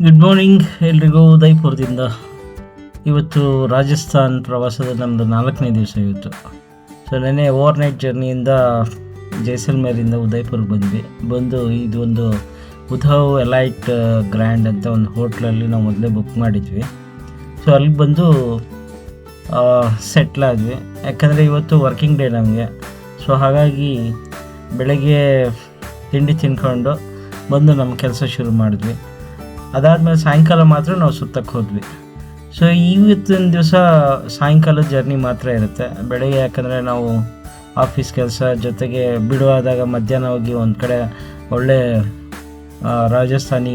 Good morning ಎಲ್ರಿಗೂ. ಉದಯ್ಪುರದಿಂದ ಇವತ್ತು ರಾಜಸ್ಥಾನ್ ಪ್ರವಾಸದ ನಮ್ಮದು 4ನೇ ದಿವಸ ಇವತ್ತು. ಸೊ ನೆನ್ನೆ ಓವರ್ನೈಟ್ ಜರ್ನಿಯಿಂದ ಜೈಸಲ್ಮೇರಿಂದ ಉದಯ್ಪುರ್ಗೆ ಬಂದು ಇದು ಒಂದು ಉಧವ್ ಎಲೈಟ್ ಗ್ರ್ಯಾಂಡ್ ಅಂತ ಒಂದು ಹೋಟ್ಲಲ್ಲಿ ನಾವು ಮೊದಲೇ ಬುಕ್ ಮಾಡಿದ್ವಿ. ಸೊ ಅಲ್ಲಿಗೆ ಬಂದು ಸೆಟ್ಲ್ ಆದ್ವಿ. ಯಾಕಂದರೆ ಇವತ್ತು ವರ್ಕಿಂಗ್ ಡೇ ನಮಗೆ. ಸೊ ಹಾಗಾಗಿ ಬೆಳಗ್ಗೆ ತಿಂಡಿ ತಿನ್ಕೊಂಡು ಬಂದು ನಮ್ಮ ಕೆಲಸ ಶುರು ಮಾಡಿದ್ವಿ. ಅದಾದಮೇಲೆ ಸಾಯಂಕಾಲ ಮಾತ್ರ ನಾವು ಸುತ್ತಕ್ಕೆ ಹೋದ್ವಿ. ಸೊ ಇವತ್ತಿನ ದಿವಸ ಸಾಯಂಕಾಲದ ಜರ್ನಿ ಮಾತ್ರ ಇರುತ್ತೆ. ಬೆಳಗ್ಗೆ ಯಾಕಂದರೆ ನಾವು ಆಫೀಸ್ ಕೆಲಸ ಜೊತೆಗೆ ಬಿಡುವಾದಾಗ ಮಧ್ಯಾಹ್ನ ಹೋಗಿ ಒಂದು ಕಡೆ ಒಳ್ಳೆ ರಾಜಸ್ಥಾನಿ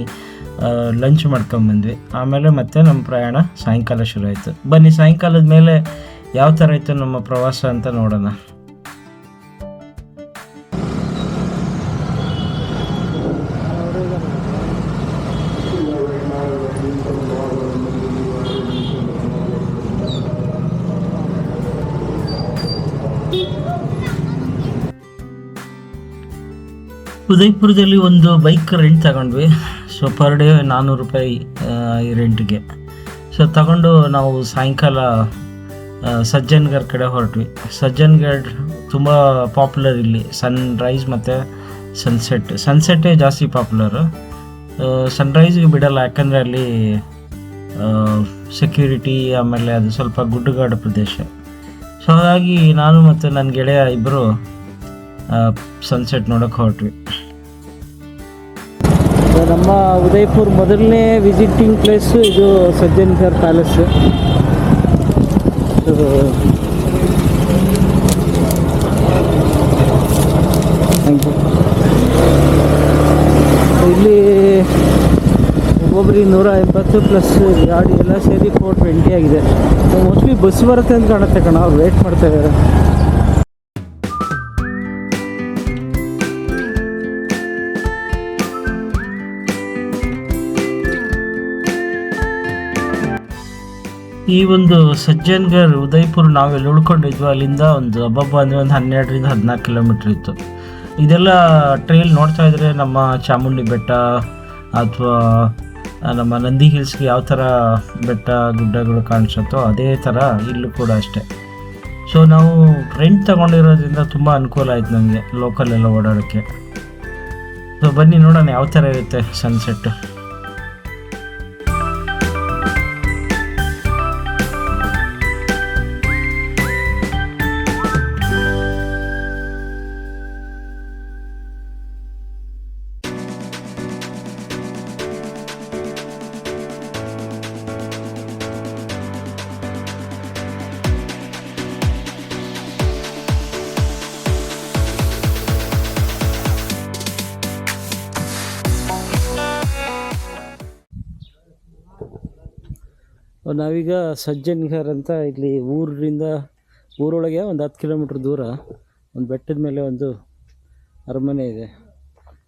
ಲಂಚ್ ಮಾಡ್ಕೊಂಬಂದ್ವಿ. ಆಮೇಲೆ ಮತ್ತೆ ನಮ್ಮ ಪ್ರಯಾಣ ಸಾಯಂಕಾಲ ಶುರು ಆಯಿತು. ಬನ್ನಿ ಸಾಯಂಕಾಲದ ಮೇಲೆ ಯಾವ ಥರ ಇತ್ತು ನಮ್ಮ ಪ್ರವಾಸ ಅಂತ ನೋಡೋಣ. ಉದಯ್ಪುರದಲ್ಲಿ ಒಂದು ಬೈಕ್ ರೆಂಟ್ ತಗೊಂಡ್ವಿ. ಸೊ ಪರ್ ಡೇ 400 ರೂಪಾಯಿ ಈ ರೆಂಟ್ಗೆ. ಸೊ ತಗೊಂಡು ನಾವು ಸಾಯಂಕಾಲ ಸಜ್ಜನ್ಗಢ ಕಡೆ ಹೊರಟ್ವಿ. ಸಜ್ಜನ್ಗಢ ತುಂಬ ಪಾಪ್ಯುಲರ್ ಇಲ್ಲಿ. ಸನ್ರೈಸ್ ಮತ್ತು ಸನ್ಸೆಟ್ಟೇ ಜಾಸ್ತಿ ಪಾಪ್ಯುಲರು. ಸನ್ರೈಸ್ಗೆ ಬಿಡಲ್ಲ, ಯಾಕಂದರೆ ಅಲ್ಲಿ ಸೆಕ್ಯೂರಿಟಿ, ಆಮೇಲೆ ಅದು ಸ್ವಲ್ಪ ಗುಡ್ಡಗಾಡು ಪ್ರದೇಶ. ಸೊ ಹಾಗಾಗಿ ನಾನು ಮತ್ತು ನನ್ನ ಗೆಳೆಯ ಇಬ್ಬರು ಸನ್ಸೆಟ್ ನೋಡೋಕೆ ಹೊರಟ್ವಿ. ನಮ್ಮ ಉದಯ್ಪುರ್ ಮೊದಲನೇ ವಿಸಿಟಿಂಗ್ ಪ್ಲೇಸು ಇದು ಸಜ್ಜನ್ಗಢ ಪ್ಯಾಲೇಸು. ಇಲ್ಲಿ ಒಬ್ಬೊಬ್ಬರಿಗೆ 180 ಪ್ಲಸ್ ಗಾಡಿ ಎಲ್ಲ ಸೇರಿ 420 ಆಗಿದೆ. ಮೋಸ್ಟ್ಲಿ ಬಸ್ ಬರುತ್ತೆ ಅಂತ ಕಾಣುತ್ತೆ ಕಣ. ಅವ್ರು ವೇಟ್ ಮಾಡ್ತಾ ಇದ್ದಾರೆ. ಈ ಒಂದು ಸಜ್ಜನ್ಗಢ ಉದಯ್ಪುರ ನಾವೆಲ್ಲಿ ಉಳ್ಕೊಂಡಿದ್ವಿ ಅಲ್ಲಿಂದ ಒಂದು ಹಬ್ಬ ಅಂದರೆ ಒಂದು 12ರಿಂದ 14 ಕಿಲೋಮೀಟ್ರ್ ಇತ್ತು. ಇದೆಲ್ಲ ಟ್ರೈಲ್ ನೋಡ್ತಾ ಇದ್ದರೆ ನಮ್ಮ ಚಾಮುಂಡಿ ಬೆಟ್ಟ ಅಥವಾ ನಮ್ಮ ನಂದಿ ಹಿಲ್ಸ್ಗೆ ಯಾವ ಥರ ಬೆಟ್ಟ ಗುಡ್ಡಗಳು ಕಾಣಿಸುತ್ತೋ ಅದೇ ಥರ ಇಲ್ಲೂ ಕೂಡ ಅಷ್ಟೇ. ಸೊ ನಾವು ರೆಂಟ್ ತಗೊಂಡಿರೋದ್ರಿಂದ ತುಂಬ ಅನುಕೂಲ ಆಯ್ತು ನಮಗೆ ಲೋಕಲೆಲ್ಲ ಓಡಾಡೋಕ್ಕೆ. ಸೊ ಬನ್ನಿ ನೋಡೋಣ ಯಾವ ಥರ ಇರುತ್ತೆ ಸನ್ಸೆಟ್ಟು. ನಾವೀಗ ಸಜ್ಜನ್ಗಢ ಅಂತ ಇಲ್ಲಿ ಊರೊಳಗೆ ಒಂದು 10 ಕಿಲೋಮೀಟ್ರ್ ದೂರ ಒಂದು ಬೆಟ್ಟದ ಮೇಲೆ ಒಂದು ಅರಮನೆ ಇದೆ.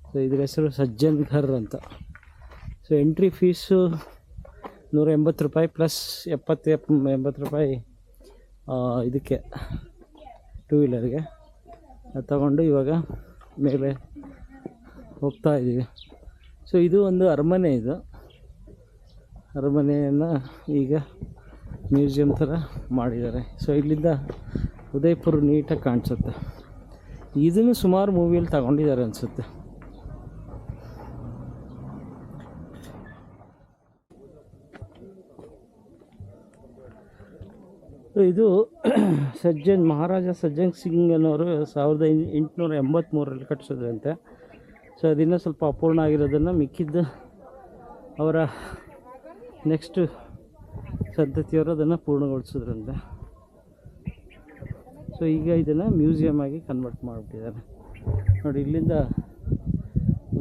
ಸೊ ಇದ್ರ ಹೆಸರು ಸಜ್ಜನ್ಗಢ ಅಂತ. ಸೊ ಎಂಟ್ರಿ ಫೀಸು 180 ರೂಪಾಯಿ ಪ್ಲಸ್ 80 ರೂಪಾಯಿ ಇದಕ್ಕೆ ಟೂ ವೀಲರ್ಗೆ. ಅದು ತಗೊಂಡು ಇವಾಗ ಮೇಲೆ ಹೋಗ್ತಾ ಇದ್ದೀವಿ. ಸೊ ಇದು ಒಂದು ಅರಮನೆ. ಇದು ಅರಮನೆಯನ್ನು ಈಗ ಮ್ಯೂಸಿಯಂ ಥರ ಮಾಡಿದ್ದಾರೆ. ಸೊ ಇಲ್ಲಿಂದ ಉದಯ್ಪುರ ನೀಟಾಗಿ ಕಾಣಿಸುತ್ತೆ. ಇದನ್ನು ಸುಮಾರು ಮೂವಿಯಲ್ಲಿ ತಗೊಂಡಿದ್ದಾರೆ ಅನಿಸುತ್ತೆ. ಇದು ಮಹಾರಾಜ ಸಜ್ಜನ್ ಸಿಂಗ್ ಅನ್ನೋರು 1883ರಲ್ಲಿ ಕಟ್ಟಿಸಿದ್ರಂತೆ. ಸೊ ಅದಿನ್ನೂ ಸ್ವಲ್ಪ ಅಪೂರ್ಣ ಆಗಿರೋದನ್ನು ಮಿಕ್ಕಿದ್ದು ಅವರ ನೆಕ್ಸ್ಟ್ ಸಂತತಿಯವರು ಅದನ್ನು ಪೂರ್ಣಗೊಳಿಸಿದ್ರಂತೆ. ಸೊ ಈಗ ಇದನ್ನು ಮ್ಯೂಸಿಯಮ್ ಆಗಿ ಕನ್ವರ್ಟ್ ಮಾಡಿಬಿಟ್ಟಿದ್ದಾರೆ. ನೋಡಿ, ಇಲ್ಲಿಂದ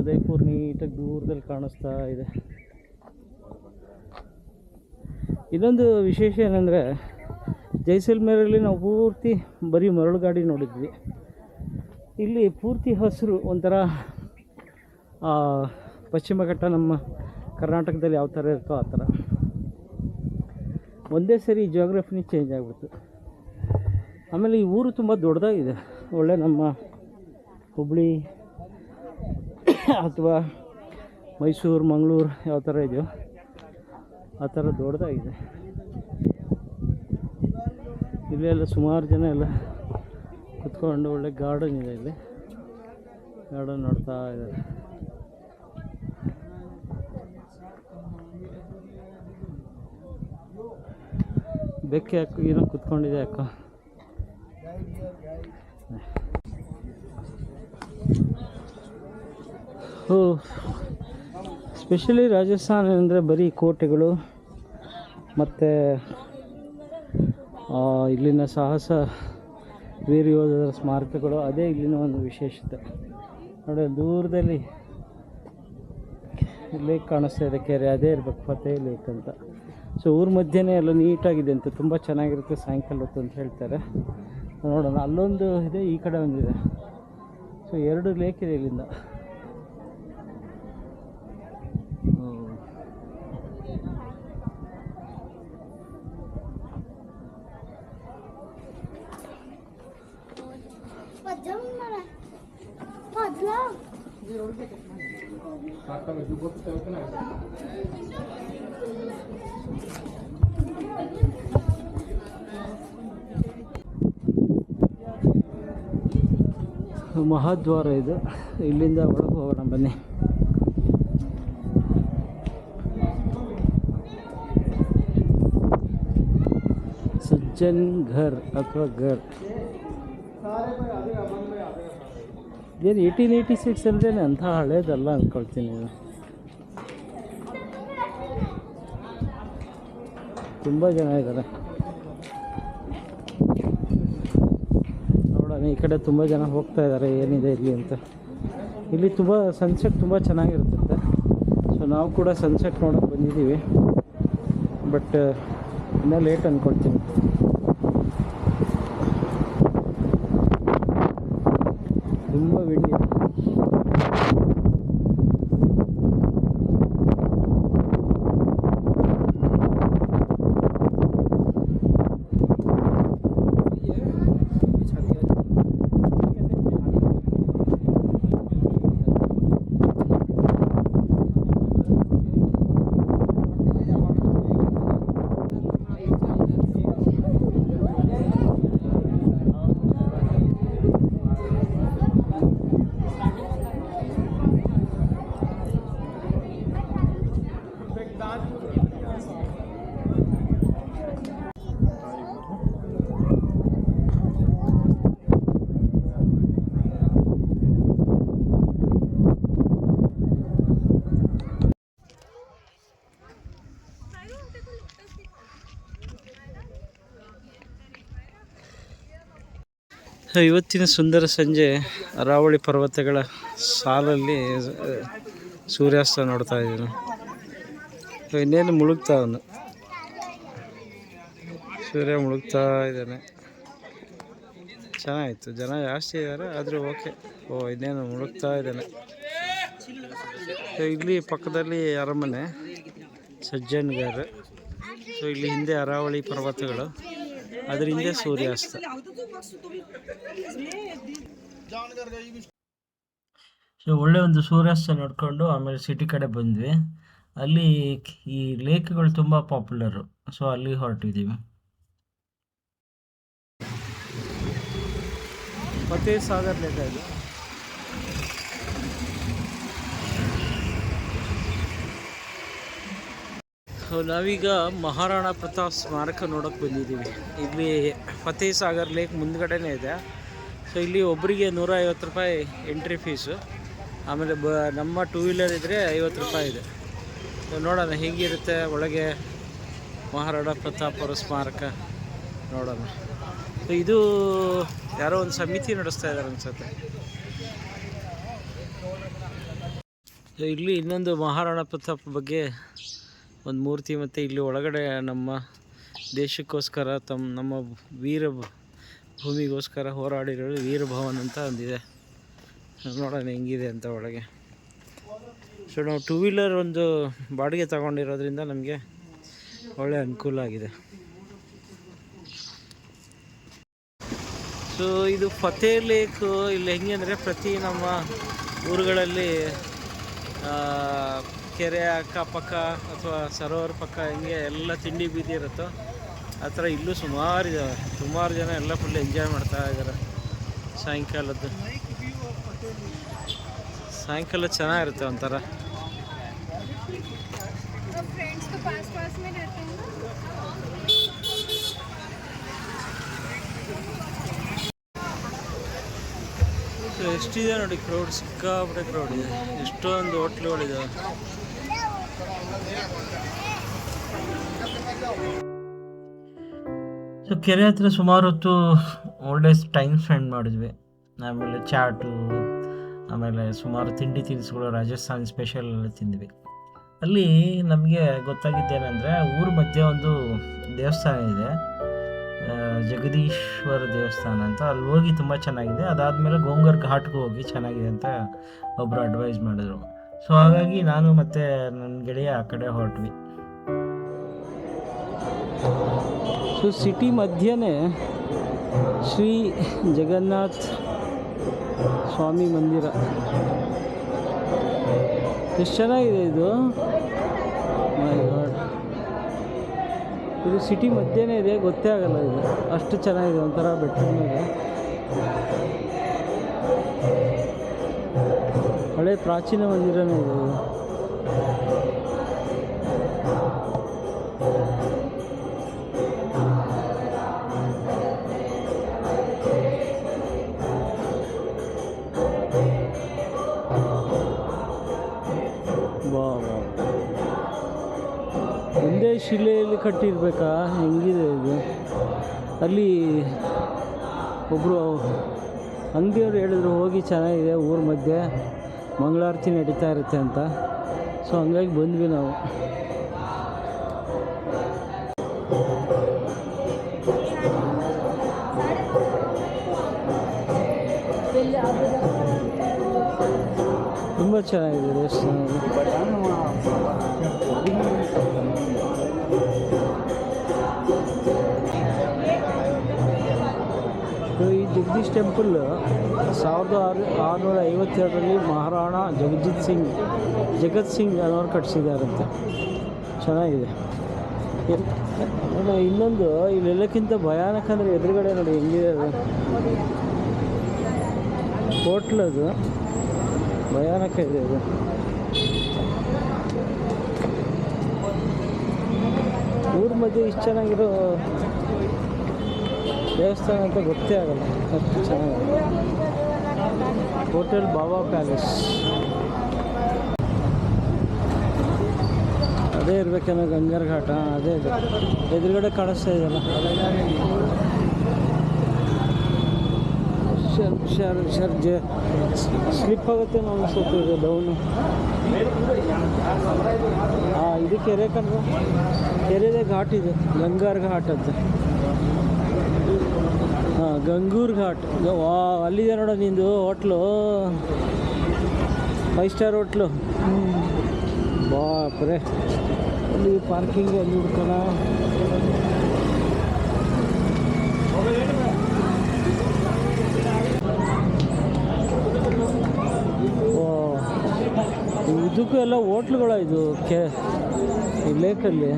ಉದಯ್ಪುರ ನೀಟಾಗಿ ದೂರದಲ್ಲಿ ಕಾಣಿಸ್ತಾ ಇದೆ. ಇನ್ನೊಂದು ವಿಶೇಷ ಏನಂದರೆ, ಜೈಸಲ್ಮೇರಲ್ಲಿ ನಾವು ಪೂರ್ತಿ ಬರೀ ಮರಳು ಗಾಡಿ ನೋಡಿದ್ವಿ. ಇಲ್ಲಿ ಪೂರ್ತಿ ಹಸಿರು, ಒಂಥರ ಪಶ್ಚಿಮ ಘಟ್ಟ ನಮ್ಮ ಕರ್ನಾಟಕದಲ್ಲಿ ಯಾವ ಥರ ಇರ್ತೋ ಆ ಥರ. ಒಂದೇ ಸರಿ ಜಿಯೋಗ್ರಫಿನೇ ಚೇಂಜ್ ಆಗಿಬಿಡ್ತು. ಆಮೇಲೆ ಈ ಊರು ತುಂಬ ದೊಡ್ಡದಾಗಿದೆ. ಒಳ್ಳೆ ನಮ್ಮ ಹುಬ್ಬಳ್ಳಿ ಅಥವಾ ಮೈಸೂರು ಮಂಗಳೂರು ಯಾವ ಥರ ಇದೆಯೋ ಆ ಥರ ದೊಡ್ಡದಾಗಿದೆ. ಇಲ್ಲೆಲ್ಲ ಸುಮಾರು ಜನ ಎಲ್ಲ ಕುತ್ಕೊಂಡು ಒಳ್ಳೆ ಗಾರ್ಡನ್ ಇದೆ. ಇಲ್ಲಿ ಗಾರ್ಡನ್ ನೋಡ್ತಾ ಇದ್ದಾರೆ. ಬೆಕ್ಕೆ ಅಕ್ಕ ಏನೋ ಕುತ್ಕೊಂಡಿದೆ ಅಕ್ಕ. ಸ್ಪೆಷಲಿ ರಾಜಸ್ಥಾನ ಅಂದರೆ ಬರೀ ಕೋಟೆಗಳು ಮತ್ತು ಇಲ್ಲಿನ ಸಾಹಸ ವೀರ ಯೋಧರ ಸ್ಮಾರಕಗಳು, ಅದೇ ಇಲ್ಲಿನ ಒಂದು ವಿಶೇಷತೆ. ನೋಡಿ ದೂರದಲ್ಲಿ ಲೇಕ್ ಕಾಣಿಸ್ತಾ ಇದೆ, ಕೆರೆ, ಅದೇ ಇರಬೇಕು ಫತೇ ಲೇಕ್ ಅಂತ. ಸೊ ಊರ ಮಧ್ಯೆನೇ ಎಲ್ಲ ನೀಟಾಗಿದೆ ಅಂತ, ತುಂಬ ಚೆನ್ನಾಗಿರುತ್ತೆ ಸಾಯಂಕಾಲ ಹೊತ್ತು ಅಂತ ಹೇಳ್ತಾರೆ. ನೋಡೋಣ, ಅಲ್ಲೊಂದು ಇದೆ, ಈ ಕಡೆ ಒಂದಿದೆ. ಸೊ 2 ಲೇಕ್ ಇದೆ ಇಲ್ಲಿಂದ. ಮಹಾದ್ವಾರ ಇದು, ಇಲ್ಲಿಂದ ಒಳಗೆ ಹೋಗೋಣ ಬನ್ನಿ. ಸಜ್ಜನ್ ಘರ್ ಅಥವಾ ಘರ್ ಏನು 1886 ಅಲ್ದೇನೆ ಅಂಥ ಹಳೇದಲ್ಲ ಅಂದ್ಕೊಳ್ತೀನಿ. ತುಂಬ ಜನ ಇದ್ದಾರೆ. ನೋಡೋಣ, ಈ ಕಡೆ ತುಂಬ ಜನ ಹೋಗ್ತಾ ಇದ್ದಾರೆ ಏನಿದೆ ಇಲ್ಲಿ ಅಂತ. ಇಲ್ಲಿ ತುಂಬ ಸನ್ಸೆಟ್ ತುಂಬ ಚೆನ್ನಾಗಿರುತ್ತೆ. ಸೊ ನಾವು ಕೂಡ ಸನ್ಸೆಟ್ ನೋಡೋಕೆ ಬಂದಿದ್ದೀವಿ, ಬಟ್ ಇನ್ನೂ ಲೇಟ್ ಅಂದ್ಕೊಳ್ತೀನಿ. ತುಂಬ ವಿಂಡಿ. ಇವತ್ತಿನ ಸುಂದರ ಸಂಜೆ ಅರಾವಳಿ ಪರ್ವತಗಳ ಸಾಲಲ್ಲಿ ಸೂರ್ಯಾಸ್ತ ನೋಡ್ತಾ ಇದ್ದೀನಿ. ಇನ್ನೇನು ಮುಳುಗ್ತಾವನು, ಸೂರ್ಯ ಮುಳುಗ್ತಾ ಇದ್ದಾನೆ. ಚೆನ್ನಾಗಿತ್ತು, ಜನ ಜಾಸ್ತಿ ಇದ್ದಾರೆ ಆದರೂ ಓಕೆ. ಇನ್ನೇನು ಮುಳುಗ್ತಾ ಇದ್ದಾನೆ. ಇಲ್ಲಿ ಪಕ್ಕದಲ್ಲಿ ಅರಮನೆ ಸಜ್ಜನ್ ಘರ್. ಸೊ ಇಲ್ಲಿ ಹಿಂದೆ ಅರಾವಳಿ ಪರ್ವತಗಳು, ಅದರ ಹಿಂದೆ ಸೂರ್ಯಾಸ್ತ. ಸೊ ಒಳ್ಳೆ ಒಂದು ಸೂರ್ಯಾಸ್ತ ನೋಡಿಕೊಂಡು ಆಮೇಲೆ ಸಿಟಿ ಕಡೆ ಬಂದ್ವಿ. ಅಲ್ಲಿ ಈ ಲೇಕ್ಗಳು ತುಂಬ ಪಾಪ್ಯುಲರು, ಸೊ ಅಲ್ಲಿ ಹೊರಟಿದ್ದೀವಿ. ಫತೇ ಸಾಗರ್ ಲೇಕ್ ಅದು. ನಾವೀಗ ಮಹಾರಾಣಾ ಪ್ರತಾಪ್ ಸ್ಮಾರಕ ನೋಡೋಕೆ ಬಂದಿದ್ದೀವಿ. ಇಲ್ಲಿ ಫತೇ ಸಾಗರ್ ಲೇಕ್ ಮುಂದ್ಗಡೆನೇ ಇದೆ. ಸೊ ಇಲ್ಲಿ ಒಬ್ಬರಿಗೆ 150 ರೂಪಾಯಿ ಎಂಟ್ರಿ ಫೀಸು. ಆಮೇಲೆ ನಮ್ಮ 2 ವೀಲರ್ ಇದ್ದರೆ 50 ರೂಪಾಯಿ ಇದೆ. ಸೊ ನೋಡೋಣ ಹೇಗಿರುತ್ತೆ ಒಳಗೆ ಮಹಾರಾಣಾ ಪ್ರತಾಪ್ ಅವರ ಸ್ಮಾರಕ ನೋಡೋಣ. ಸೊ ಇದು ಯಾರೋ ಒಂದು ಸಮಿತಿ ನಡೆಸ್ತಾ ಇದ್ದಾರೆ ಅನ್ಸುತ್ತೆ. ಸೊ ಇಲ್ಲಿ ಇನ್ನೊಂದು ಮಹಾರಾಣಾ ಪ್ರತಾಪ್ ಬಗ್ಗೆ ಒಂದು ಮೂರ್ತಿ, ಮತ್ತು ಇಲ್ಲಿ ಒಳಗಡೆ ನಮ್ಮ ದೇಶಕ್ಕೋಸ್ಕರ ನಮ್ಮ ವೀರ ಭೂಮಿಗೋಸ್ಕರ ಹೋರಾಡಿರೋದು ವೀರ ಭವನ್ ಅಂತ ಒಂದಿದೆ. ನೋಡೋಣ ಹೆಂಗಿದೆ ಅಂತ ಒಳಗೆ. ಸೊ ನಾವು 2 ವೀಲರ್ ಒಂದು ಬಾಡಿಗೆ ತಗೊಂಡಿರೋದ್ರಿಂದ ನಮಗೆ ಒಳ್ಳೆ ಅನುಕೂಲ ಆಗಿದೆ. ಸೊ ಇದು ಫತೇ ಲೇಕ್. ಇಲ್ಲಿ ಹೆಂಗೆ ಅಂದರೆ ಪ್ರತಿ ನಮ್ಮ ಊರುಗಳಲ್ಲಿ ಕೆರೆ ಅಕ್ಕಪಕ್ಕ ಅಥವಾ ಸರೋವರ ಪಕ್ಕ ಹಿಂಗೆ ಎಲ್ಲ ತಿಂಡಿ ಬೀದಿ ಇರುತ್ತೋ ಆ ಥರ ಇಲ್ಲೂ ಸುಮಾರು ಇದ್ದಾವೆ. ಸುಮಾರು ಜನ ಎಲ್ಲ ಫುಲ್ ಎಂಜಾಯ್ ಮಾಡ್ತಾ ಇದ್ದಾರೆ. ಸಾಯಂಕಾಲ ಚೆನ್ನಾಗಿರುತ್ತೆ ಒಂಥರ. ಎಷ್ಟಿದೆ ನೋಡಿ ಕ್ರೌಡ್, ಸಿಕ್ಕಾಪಟ್ಟೆ ಕ್ರೌಡ್ ಇದೆ. ಎಷ್ಟೊಂದು ಹೋಟ್ಲುಗಳಿದ್ದಾವೆ. ಸೊ ಕೆರೆ ಹತ್ರ ಸುಮಾರು ಹೊತ್ತು ಒಳ್ಳೆ ಟೈಮ್ ಸ್ಪೆಂಡ್ ಮಾಡಿದ್ವಿ. ಆಮೇಲೆ ಚಾಟು, ಆಮೇಲೆ ಸುಮಾರು ತಿಂಡಿ ತಿನಿಸುಗಳು, ರಾಜಸ್ಥಾನಿ ಸ್ಪೆಷಲ್ ಎಲ್ಲ ತಿಂದ್ವಿ. ಅಲ್ಲಿ ನಮಗೆ ಗೊತ್ತಾಗಿದ್ದೇನೆಂದರೆ ಊರ ಮಧ್ಯೆ ಒಂದು ದೇವಸ್ಥಾನ ಇದೆ, ಜಗದೀಶ್ವರ ದೇವಸ್ಥಾನ ಅಂತ. ಅಲ್ಲಿ ಹೋಗಿ ತುಂಬ ಚೆನ್ನಾಗಿದೆ. ಅದಾದಮೇಲೆ ಗೋಂಗರ್ ಘಾಟ್ಗೆ ಹೋಗಿ ಚೆನ್ನಾಗಿದೆ ಅಂತ ಒಬ್ಬರು ಅಡ್ವೈಸ್ ಮಾಡಿದ್ರು. ಸೊ ಹಾಗಾಗಿ ನಾನು ಮತ್ತು ನನ್ನ ಗೆಳೆಯ ಆ ಕಡೆ ಹೊರಟ್ವಿ. ಸೊ ಸಿಟಿ ಮಧ್ಯೆ ಶ್ರೀ ಜಗನ್ನಾಥ್ ಸ್ವಾಮಿ ಮಂದಿರ. ಎಷ್ಟು ಚೆನ್ನಾಗಿದೆ ಇದು. ಮೈ ಗಾಡ್, ಇದು ಸಿಟಿ ಮಧ್ಯೆನೇ ಇದೆ, ಗೊತ್ತೇ ಆಗಲ್ಲ ಇದು. ಅಷ್ಟು ಚೆನ್ನಾಗಿದೆ, ಒಂಥರ ಬೆಟ್ಟದ ಮೇಲೆ. ಹಳೆ ಪ್ರಾಚೀನ ಮಂದಿರನೇ ಇದೆ ಇದು. ಒಂದೇ ಶಿಲೆಯಲ್ಲಿ ಕಟ್ಟಿರ್ಬೇಕಾ? ಹೆಂಗಿದೆ ಇದು. ಅಲ್ಲಿ ಒಬ್ಬರು ಅಂಗಡಿಯವರು ಹೇಳಿದ್ರು ಹೋಗಿ ಚೆನ್ನಾಗಿದೆ, ಊರ ಮಧ್ಯೆ ಮಂಗಳಾರತಿ ನಡೀತಾ ಇರುತ್ತೆ ಅಂತ. ಸೊ ಹಂಗಾಗಿ ಬಂದ್ವಿ ನಾವು. ತುಂಬ ಚೆನ್ನಾಗಿದೆ ದೇವಸ್ಥಾನ. ಈ ಜಗದೀಶ್ ಟೆಂಪಲ್ 1652ರಲ್ಲಿ ಮಹಾರಾಣಾ ಜಗತ್ ಸಿಂಗ್ ಅನ್ನೋರು ಕಟ್ಟಿಸಿದಾರಂತೆ. ಚೆನ್ನಾಗಿದೆ. ಇನ್ನೊಂದು ಇಲ್ಲೆಲ್ಲಕ್ಕಿಂತ ಭಯಾನಕ ಅಂದರೆ ಎದುರುಗಡೆ ನೋಡಿ ಹೆಂಗಿದೆ ಅದು. ಹೋಟ್ಲದು ಭಯಾನಕ ಇದೆ ಅದು. ಊರ ಮಧ್ಯೆ ಇಷ್ಟು ಚೆನ್ನಾಗಿರೋ ದೇವಸ್ಥಾನ ಅಂತ ಗೊತ್ತೇ ಆಗಲ್ಲ, ಅಷ್ಟು ಚೆನ್ನಾಗಿದೆ. ಹೋಟೆಲ್ ಬಾಬಾ ಪ್ಯಾಲೇಸ್ ಅದೇ ಇರ್ಬೇಕೇನೋ, ಗಂಗರ್ ಘಾಟ ಅದೇ ಇದೆ. ಎದುರುಗಡೆ ಕಾಣಿಸ್ತಾ ಇದೆಯಲ್ಲ. ಸ್ಲಿಪ್ ಆಗುತ್ತೆ ಅನಿಸುತ್ತೆ ಇದು ಡೌನು. ಇದು ಕೆರೆ ಕಂಡ್ರೆ ಕೆರೆದೇ ಘಾಟ್ ಇದೆ, ಗಂಗಾರ್ ಘಾಟ್ ಅಂತ. ಗಂಗೂರ್ ಘಾಟ್. ಅಲ್ಲಿದೆ ನೋಡೋ ನಿಂದು ಹೋಟ್ಲು, 5 ಸ್ಟಾರ್ ಹೋಟ್ಲು. ಬಾಪ್ರೆ, ಅಲ್ಲಿ ಪಾರ್ಕಿಂಗ್ ಅಲ್ಲಿ ಹುಡ್ಕೋಣ. ಇದಕ್ಕೂ ಎಲ್ಲ ಹೋಟ್ಲುಗಳ ಇದು ಈ ಲೇಕಲ್ಲಿ.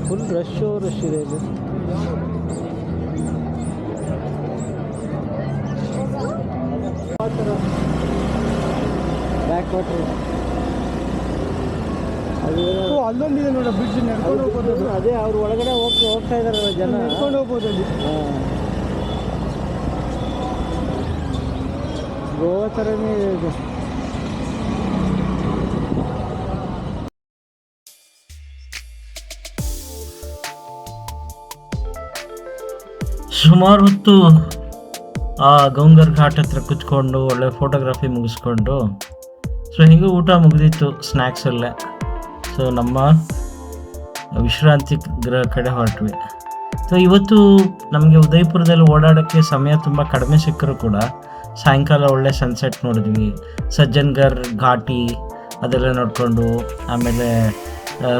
ಫುಲ್ ರಶ್ ಇದೆ ಇದು. ಬ್ಯಾಕ್ ವಾಟರ್ ಅಲ್ಲೊಂದಿದೆ ನೋಡ, ಬ್ರಿಡ್ಜ್ ನಡ್ಕೊಂಡು ಹೋಗ್ಬೋದು. ಅದೇ ಅವ್ರು ಒಳಗಡೆ ಹೋಗ್ತಾ ಇದಾರಲ್ಲ ಜನ, ನಡ್ಕೊಂಡು ಹೋಗ್ಬೋದು ಅಲ್ಲಿ. ಗೋವಾ ಥರನೇ ಇದೆ. ಸುಮಾರು ಹೊತ್ತು ಆ ಗಂಗರ್ ಘಾಟ್ ಹತ್ರ ಕುತ್ಕೊಂಡು ಒಳ್ಳೆ ಫೋಟೋಗ್ರಫಿ ಮುಗಿಸ್ಕೊಂಡು, ಸೊ ಹೀಗೆ ಊಟ ಮುಗಿದಿತ್ತು, ಸ್ನ್ಯಾಕ್ಸಲ್ಲೇ. ಸೊ ನಮ್ಮ ವಿಶ್ರಾಂತಿ ಗೃಹ ಕಡೆ ಹೊರಟ್ವಿ. ಸೊ ಇವತ್ತು ನಮಗೆ ಉದಯಪುರದಲ್ಲಿ ಓಡಾಡೋಕ್ಕೆ ಸಮಯ ತುಂಬ ಕಡಿಮೆ ಸಿಕ್ಕರೂ ಕೂಡ ಸಾಯಂಕಾಲ ಒಳ್ಳೆ ಸನ್ಸೆಟ್ ನೋಡಿದ್ವಿ. ಸಜ್ಜನ್ಗರ್ ಘಾಟಿ ಅದೆಲ್ಲ ನೋಡಿಕೊಂಡು, ಆಮೇಲೆ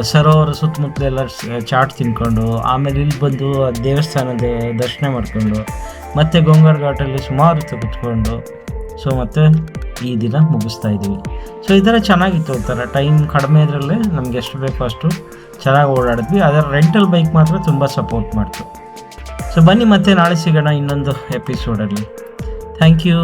ಸರೋವರ ಸುತ್ತಮುತ್ತಲೆಲ್ಲ ಚಾಟ್ ತಿನ್ಕೊಂಡು ಆಮೇಲೆ ಇಲ್ಲಿ ಬಂದು ದೇವಸ್ಥಾನದ ದರ್ಶನ ಮಾಡಿಕೊಂಡು ಮತ್ತೆ ಗೋಂಗರ್ ಘಾಟಲ್ಲಿ ಸುಮಾರು ಹೊತ್ತು ಕುತ್ಕೊಂಡು ಸೊ ಮತ್ತೆ ಈ ದಿನ ಮುಗಿಸ್ತಾ ಇದ್ದೀವಿ. ಸೊ ಈ ಥರ ಚೆನ್ನಾಗಿತ್ತು, ಒಂಥರ ಟೈಮ್ ಕಡಿಮೆ ಇದರಲ್ಲೇ ನಮ್ಗೆ ಎಷ್ಟು ಬೇಕೋ ಅಷ್ಟು ಚೆನ್ನಾಗಿ ಓಡಾಡಿದ್ವಿ. ಅದರ ರೆಂಟಲ್ ಬೈಕ್ ಮಾತ್ರ ತುಂಬ ಸಪೋರ್ಟ್ ಮಾಡ್ತು. ಸೊ ಬನ್ನಿ ಮತ್ತೆ ನಾಳೆ ಸಿಗೋಣ ಇನ್ನೊಂದು ಎಪಿಸೋಡಲ್ಲಿ. Thank you.